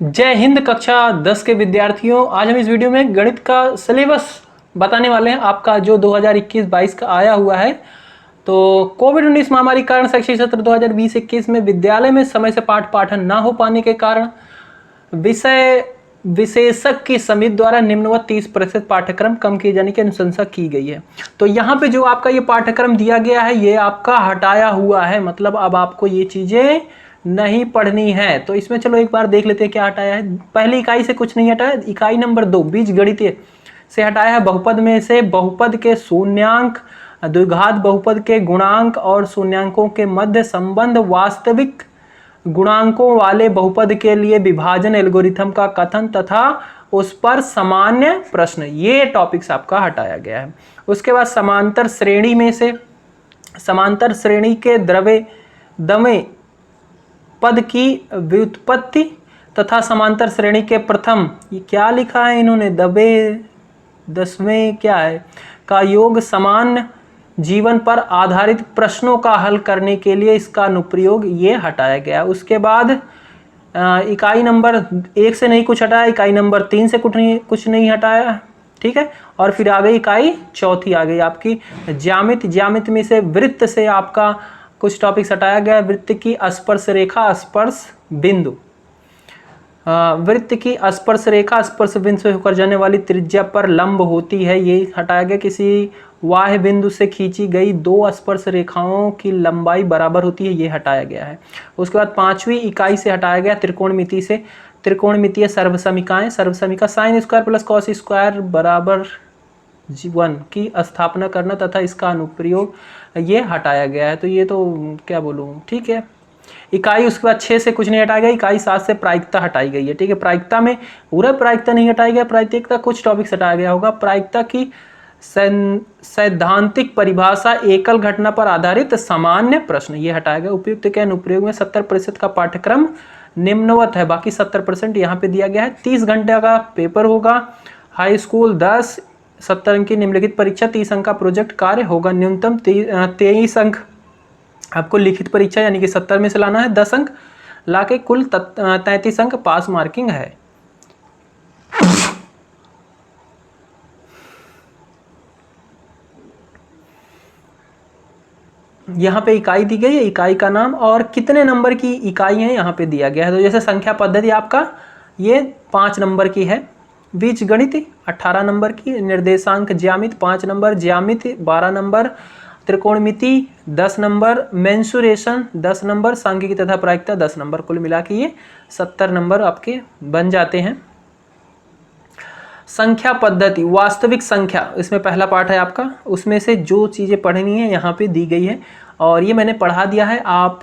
जय हिंद कक्षा 10 के विद्यार्थियों, आज हम इस वीडियो में गणित का सिलेबस बताने वाले हैं आपका जो 2021-22 का आया हुआ है। तो कोविड-19 महामारी के कारण शैक्षणिक सत्र 2020-21 में विद्यालय में समय से पाठ पाठन ना हो पाने के कारण विषय विशेषज्ञ की समिति द्वारा निम्नवत 30% पाठ्यक्रम कम किए जाने की अनुशंसा की गई है। तो यहाँ पे जो आपका ये पाठ्यक्रम दिया गया है ये आपका हटाया हुआ है, मतलब अब आपको ये चीजें नहीं पढ़नी है। तो इसमें चलो एक बार देख लेते हैं क्या हटाया है। पहली इकाई से कुछ नहीं हटाया। इकाई नंबर 2 बीजगणितीय से हटाया है बहुपद में से बहुपद के शून्यांक, द्विघात बहुपद के गुणांक और शून्यांकों के मध्य संबंध, वास्तविक गुणांकों वाले बहुपद के लिए विभाजन एल्गोरिथम का कथन तथा उस पर सामान्य प्रश्न, ये टॉपिक्स आपका हटाया गया है। उसके बाद समांतर श्रेणी में से समांतर श्रेणी के दमे पद की व्युत्पत्ति तथा समांतर श्रेणी के प्रथम, ये क्या लिखा है इन्होंने, दसवें क्या है का योग सामान्य जीवन पर आधारित प्रश्नों का हल करने के लिए इसका अनुप्रयोग, ये हटाया गया। उसके बाद इकाई नंबर 1 से नहीं कुछ हटाया, इकाई नंबर 3 से कुछ नहीं हटाया, ठीक है। और फिर आ गई इकाई चौथी, आ गई आपकी ज्यामिति में से वृत्त से आपका कुछ टॉपिक्स हटाया गया। वृत्त की स्पर्श रेखा स्पर्श बिंदु, वृत्त की स्पर्श रेखा स्पर्श बिंदु से होकर जाने वाली त्रिज्या पर लंब होती है, ये हटाया गया। किसी वाह्य बिंदु से खींची गई दो स्पर्श रेखाओं की लंबाई बराबर होती है, ये हटाया गया है। उसके बाद 5वीं इकाई से हटाया गया त्रिकोणमिति से त्रिकोणमितीय सर्वसमीकाएं, सर्वसमीका sine square plus cos square बराबर 1 की स्थापना करना तथा इसका अनुप्रयोग, ये हटाया गया है। तो ये तो क्या बोलूँ, ठीक है। इकाई उसके बाद 6 से कुछ नहीं हटाया गया। इकाई 7 से प्रायिकता हटाई गई है, ठीक है। प्रायिकता में पूरा प्रायिकता नहीं हटाया गया, प्रायिकता कुछ टॉपिक्स हटाया गया होगा। प्रायिकता की सैद्धांतिक परिभाषा, एकल घटना पर आधारित सामान्य प्रश्न, ये हटाया गया। उपयुक्त के अनुप्रयोग में 70% का पाठ्यक्रम निम्नवत है, बाकी 70% यहाँ पे दिया गया है। 30 घंटे का पेपर होगा। हाई स्कूल 10, 70 अंक की निम्नलिखित परीक्षा, 30 अंक का प्रोजेक्ट कार्य होगा। न्यूनतम 23 अंक आपको लिखित परीक्षा यानी कि 70 में से लाना है, 10 अंक लाके कुल 33 अंक पास मार्किंग है। यहाँ पे इकाई दी गई है, इकाई का नाम और कितने नंबर की इकाई है यहाँ पे दिया गया है। तो जैसे संख्या पद्धति आपका ये 5 नंबर की है, बीजगणित 18 नंबर की, निर्देशांक ज्यामिति 5 नंबर, ज्यामिति 12 नंबर, त्रिकोणमिति 10 नंबर, मेंसुरेशन 10 नंबर, सांख्यिकी तथा प्रायिकता 10 नंबर, कुल मिला के ये 70 नंबर आपके बन जाते हैं। संख्या पद्धति, वास्तविक संख्या, इसमें पहला पार्ट है आपका, उसमें से जो चीज़ें पढ़नी है यहाँ पे दी गई है और ये मैंने पढ़ा दिया है। आप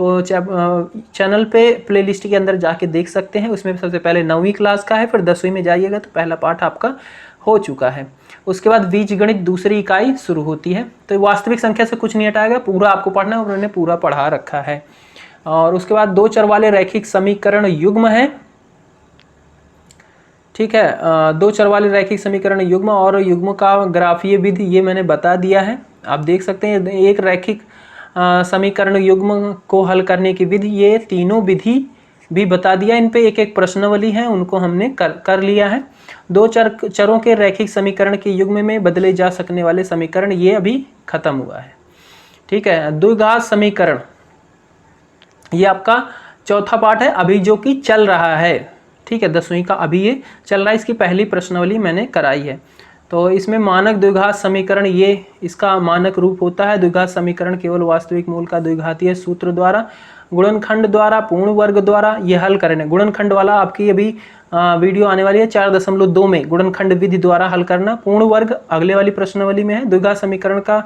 चैनल पे प्लेलिस्ट के अंदर जाके देख सकते हैं। उसमें सबसे पहले 9वीं क्लास का है, फिर 10वीं में जाइएगा तो पहला पार्ट आपका हो चुका है। उसके बाद बीजगणित दूसरी इकाई शुरू होती है। तो वास्तविक संख्या से कुछ नहीं हटाएगा, पूरा आपको पढ़ना है, उन्होंने पूरा पढ़ा रखा है। और उसके बाद 2 चर वाले रैखिक समीकरण युग्म है, ठीक है। 2 चर वाले रैखिक समीकरण युग्म और युग्म का ग्राफीय विधि, ये मैंने बता दिया है, आप देख सकते हैं। एक रैखिक समीकरण युग्म को हल करने की विधि, ये तीनों विधि भी बता दिया। इन पे एक एक प्रश्नावली है, उनको हमने कर लिया है। 2 चरों के रैखिक समीकरण के युग्म में बदले जा सकने वाले समीकरण, ये अभी खत्म हुआ है, ठीक है। द्विघात समीकरण, ये आपका चौथा पार्ट है अभी जो कि चल रहा है, ठीक है। 10वीं का अभी ये चल रहा है, इसकी पहली प्रश्नावली मैंने कराई है। तो इसमें मानक द्विघात समीकरण, ये इसका मानक रूप होता है। द्विघात समीकरण केवल वास्तविक मूल का द्विघातीय सूत्र द्वारा, गुणनखंड द्वारा, पूर्ण वर्ग द्वारा ये हल करना। गुणनखंड वाला आपकी अभी वीडियो आने वाली है 4.2 में, गुणनखंड विधि द्वारा हल करना। पूर्ण वर्ग अगले वाली प्रश्नावली में है। द्विघात समीकरण का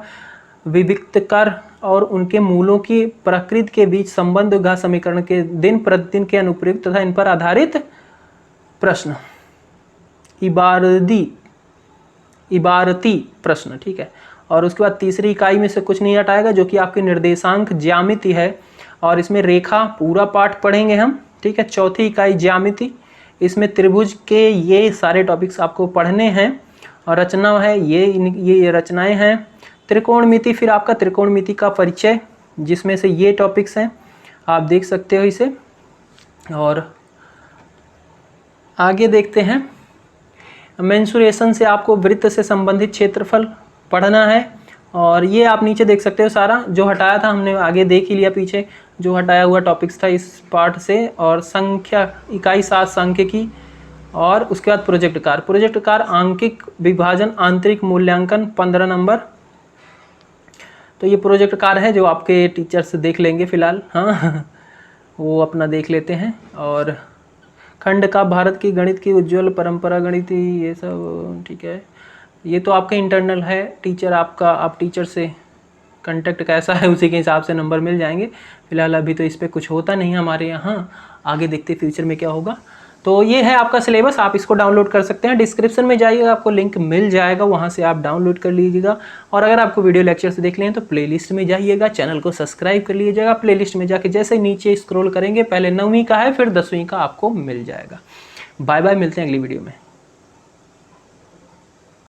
विविक्त कर और उनके मूलों की प्रकृति के बीच संबंध, द्विघात समीकरण के दिन प्रतिदिन के अनुप्रयोग तथा इन पर आधारित प्रश्न, इबारती प्रश्न, ठीक है। और उसके बाद तीसरी इकाई में से कुछ नहीं हटाएगा, जो कि आपकी निर्देशांक ज्यामिति है और इसमें रेखा पूरा पाठ पढ़ेंगे हम, ठीक है। चौथी इकाई ज्यामिति, इसमें त्रिभुज के ये सारे टॉपिक्स आपको पढ़ने हैं और रचना है, ये रचनाएं हैं। त्रिकोणमिति, फिर आपका त्रिकोणमिति का परिचय, जिसमें से ये टॉपिक्स हैं, आप देख सकते हो इसे। और आगे देखते हैं, मेंसुरेशन से आपको वृत्त से संबंधित क्षेत्रफल पढ़ना है। और ये आप नीचे देख सकते हो, सारा जो हटाया था हमने आगे देख ही लिया, पीछे जो हटाया हुआ टॉपिक्स था इस पार्ट से। और संख्या इकाई 7 सांख्यिकी, और उसके बाद प्रोजेक्ट कार आंकिक विभाजन आंतरिक मूल्यांकन 15 नंबर। तो ये प्रोजेक्ट कार है जो आपके टीचर्स देख लेंगे फिलहाल, हाँ वो अपना देख लेते हैं। और खंड का भारत की गणित की उज्ज्वल परंपरा गणित, ये सब ठीक है। ये तो आपका इंटरनल है, टीचर आपका, आप टीचर से कांटेक्ट कैसा है उसी के हिसाब से नंबर मिल जाएंगे। फिलहाल अभी तो इस पर कुछ होता नहीं है हमारे यहाँ, आगे देखते फ्यूचर में क्या होगा। तो ये है आपका सिलेबस, आप इसको डाउनलोड कर सकते हैं। डिस्क्रिप्शन में जाइएगा, आपको लिंक मिल जाएगा, वहाँ से आप डाउनलोड कर लीजिएगा। और अगर आपको वीडियो लेक्चर्स देखने हैं तो प्लेलिस्ट में जाइएगा, चैनल को सब्सक्राइब कर लीजिएगा। प्लेलिस्ट में जाके जैसे नीचे स्क्रॉल करेंगे, पहले 9वीं का है फिर 10वीं का आपको मिल जाएगा। बाय बाय, मिलते हैं अगली वीडियो में।